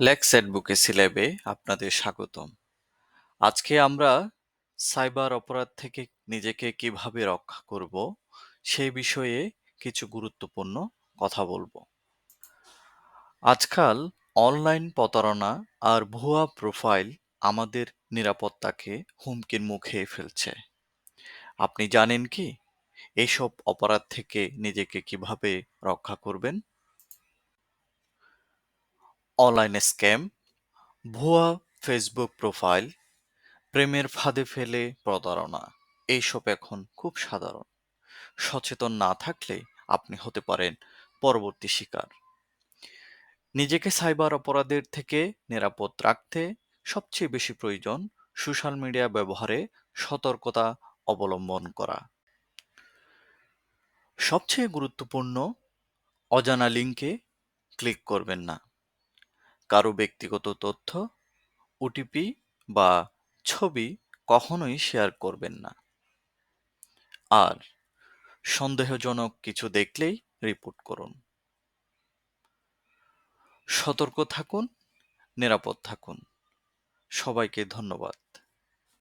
লেক্স advocacy ল্যাবে আপনাদের স্বাগতম। আজকে আমরা সাইবার অপরাধ থেকে নিজেকে কিভাবে রক্ষা করব সেই বিষয়ে কিছু গুরুত্বপূর্ণ কথা বলবো। আজকাল অনলাইন প্রতারণা আর ভুয়া প্রোফাইল আমাদের নিরাপত্তাকে হুমকির মুখে ফেলছে। আপনি জানেন কি এইসব অপরাধ থেকে নিজেকে কিভাবে রক্ষা করবেন? অনলাইনে স্ক্যাম, ভুয়া ফেসবুক প্রোফাইল, প্রেমের ফাঁদে ফেলে প্রতারণা এইসব এখন খুব সাধারণ। সচেতন না থাকলে আপনি হতে পারেন পরবর্তী শিকার। নিজেকে সাইবার অপরাধের থেকে নিরাপদ রাখতে সবচেয়ে বেশি প্রয়োজন সোশ্যাল মিডিয়া ব্যবহারে সতর্কতা অবলম্বন করা। সবচেয়ে গুরুত্বপূর্ণ, অজানা লিঙ্কে ক্লিক করবেন না। কারো ব্যক্তিগত তথ্য, ওটিপি বা ছবি কখনোই শেয়ার করবেন না। আর সন্দেহজনক কিছু দেখলেই রিপোর্ট করুন। সতর্ক থাকুন, নিরাপদ থাকুন। সবাইকে ধন্যবাদ।